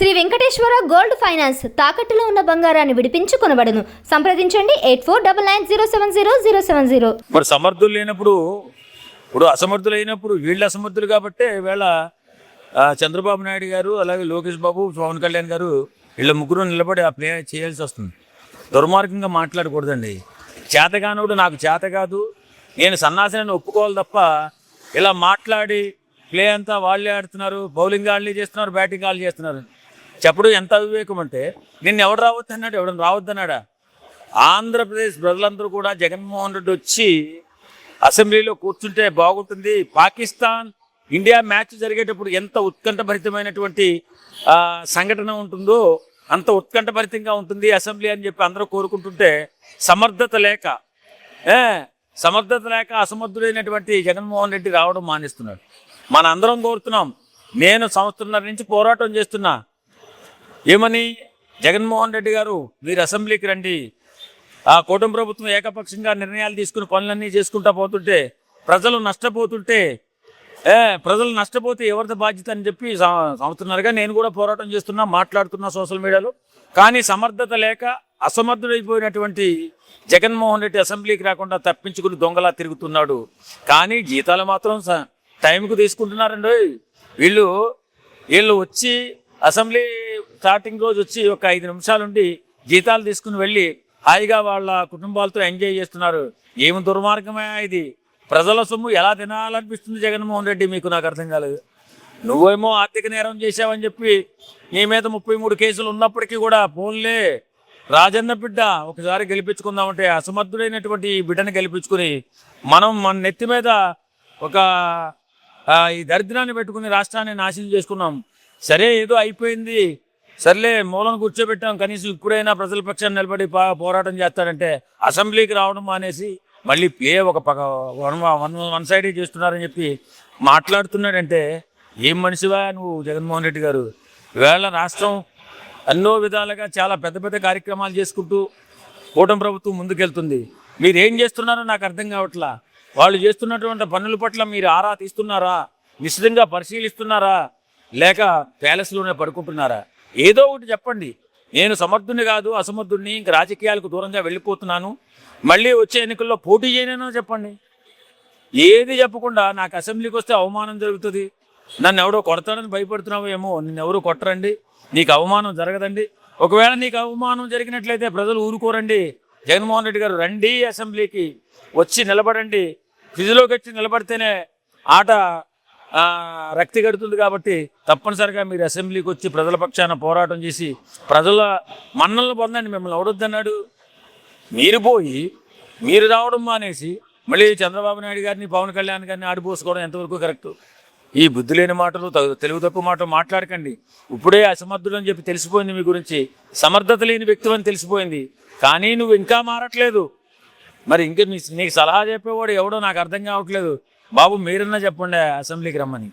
Shri Venkateswara gold finance తాకట్టులో ఉన్న బంగారాన్ని విడిపించి కొనబడును. సంప్రదించండి 8499070070. మరి సమర్థులు లేనప్పుడు ఇప్పుడు అసమర్థులైనప్పుడు వీళ్ళు అసమర్థులు కాబట్టే వీళ్ళ చంద్రబాబు నాయుడు గారు అలాగే లోకేష్ బాబు పవన్ కళ్యాణ్ గారు వీళ్ళ ముగ్గురు నిలబడి ఆ ప్లే చేయాల్సి వస్తుంది. దుర్మార్గంగా మాట్లాడకూడదండి. చేతగానుడు నాకు చేత కాదు, నేను సన్నాసిని ఒప్పుకోవాలి తప్ప ఇలా మాట్లాడి ప్లే అంతా వాళ్ళే ఆడుతున్నారు, బౌలింగ్ వాళ్ళే చేస్తున్నారు, బ్యాటింగ్ వాళ్ళు చేస్తున్నారు చెప్పడం ఎంత అవివేకం అంటే, నిన్ను ఎవడు రావద్దు అన్నాడు? ఎవడన్నా రావద్దన్నాడా? ఆంధ్రప్రదేశ్ ప్రజలందరూ కూడా జగన్మోహన్ రెడ్డి వచ్చి అసెంబ్లీలో కూర్చుంటే బాగుంటుంది. పాకిస్తాన్ ఇండియా మ్యాచ్ జరిగేటప్పుడు ఎంత ఉత్కంఠభరితమైనటువంటి సంఘటన ఉంటుందో అంత ఉత్కంఠభరితంగా ఉంటుంది అసెంబ్లీ అని చెప్పి అందరూ కోరుకుంటుంటే సమర్థత లేక అసమర్థుడైనటువంటి జగన్మోహన్ రెడ్డి రావడం మానేస్తున్నాడు. మన అందరం కోరుతున్నాం. నేను సంవత్సరంన్నర నుంచి పోరాటం చేస్తున్నా. ఏమని? జగన్మోహన్ రెడ్డి గారు మీరు అసెంబ్లీకి రండి. ఆ కూటమి ప్రభుత్వం ఏకపక్షంగా నిర్ణయాలు తీసుకుని పనులన్నీ చేసుకుంటా పోతుంటే ప్రజలు నష్టపోతే ఎవరిది బాధ్యత అని చెప్పి సంవత్సరంన్నరగా నేను కూడా పోరాటం చేస్తున్నా, మాట్లాడుతున్నా సోషల్ మీడియాలో. కానీ సమర్థత లేక అసమర్థుడైపోయినటువంటి జగన్మోహన్ రెడ్డి అసెంబ్లీకి రాకుండా తప్పించుకుని దొంగలా తిరుగుతున్నాడు. కానీ జీతాలు మాత్రం టైంకు తీసుకుంటున్నారండి. వీళ్ళు వచ్చి అసెంబ్లీ స్టార్టింగ్ రోజు వచ్చి ఒక 5 నిమిషాలుండి జీతాలు తీసుకుని వెళ్ళి హాయిగా వాళ్ళ కుటుంబాలతో ఎంజాయ్ చేస్తున్నారు. ఏమి దుర్మార్గమే ఇది! ప్రజల సొమ్ము ఎలా తినాలనిపిస్తుంది జగన్మోహన్ రెడ్డి మీకు? నాకు అర్థం కాలేదు. నువ్వేమో ఆర్థిక నేరం చేసావని చెప్పి నీ మీద 33 కేసులు ఉన్నప్పటికీ కూడా పోన్లే రాజన్న బిడ్డ ఒకసారి గెలిపించుకుందామంటే అసమర్థుడైనటువంటి ఈ బిడ్డను గెలిపించుకుని మన నెత్తి మీద ఒక ఈ దరిద్రాన్ని పెట్టుకుని రాష్ట్రాన్ని నాశనం చేసుకున్నాం. సరే ఏదో అయిపోయింది, సర్లే మూలను కూర్చోబెట్టాం, కనీసం ఇప్పుడైనా ప్రజల పక్షాన్ని నిలబడి పోరాటం చేస్తాడంటే అసెంబ్లీకి రావడం మానేసి మళ్ళీ ప్లే ఒక వన్ సైడ్ చేస్తున్నారని చెప్పి మాట్లాడుతున్నాడంటే ఏం మనిషివా నువ్వు జగన్మోహన్ రెడ్డి గారు? ఈవేళ రాష్ట్రం ఎన్నో విధాలుగా చాలా పెద్ద పెద్ద కార్యక్రమాలు చేసుకుంటూ కూటమి ప్రభుత్వం ముందుకెళ్తుంది. మీరు ఏం చేస్తున్నారో నాకు అర్థం కావట్లా. వాళ్ళు చేస్తున్నటువంటి పనుల పట్ల మీరు ఆరా తీస్తున్నారా? నిశ్చితంగా పరిశీలిస్తున్నారా? లేక ప్యాలెస్లోనే పడుకుంటున్నారా? ఏదో ఒకటి చెప్పండి. నేను సమర్థుని కాదు, అసమర్థుడిని, ఇంక రాజకీయాలకు దూరంగా వెళ్ళిపోతున్నాను, మళ్ళీ వచ్చే ఎన్నికల్లో పోటీ చేయనో చెప్పండి. ఏది చెప్పకుండా నాకు అసెంబ్లీకి వస్తే అవమానం జరుగుతుంది, నన్ను ఎవడో కొడతాడని భయపడుతున్నావు ఏమో. నిన్నెవరూ కొట్టరండి, నీకు అవమానం జరగదండి. ఒకవేళ నీకు అవమానం జరిగినట్లయితే ప్రజలు ఊరుకోరండి. జగన్మోహన్ రెడ్డి గారు రండి, అసెంబ్లీకి వచ్చి నిలబడండి. ఫిజిలోకి వచ్చి నిలబడితేనే ఆట రక్తి కడుతుంది. కాబట్టి తప్పనిసరిగా మీరు అసెంబ్లీకి వచ్చి ప్రజల పక్షాన పోరాటం చేసి ప్రజల మన్నలను పొందండి. మిమ్మల్ని ఎవడొద్దన్నాడు? మీరు రావడం మానేసి మళ్ళీ చంద్రబాబు నాయుడు గారిని, పవన్ కళ్యాణ్ గారిని ఆడిపోసుకోవడం ఎంతవరకు కరెక్ట్? ఈ బుద్ధి లేని మాటలు, తెలుగు తక్కువ మాటలు మాట్లాడకండి. ఇప్పుడే అసమర్థుడు అని చెప్పి తెలిసిపోయింది మీ గురించి, సమర్థత లేని వ్యక్తి అని తెలిసిపోయింది. కానీ నువ్వు ఇంకా మారట్లేదు. మరి ఇంక నీకు సలహా చెప్పేవాడు ఎవడో నాకు అర్థం కావట్లేదు. బాబు మీరన్నా చెప్పండి అసెంబ్లీకి రమ్మని.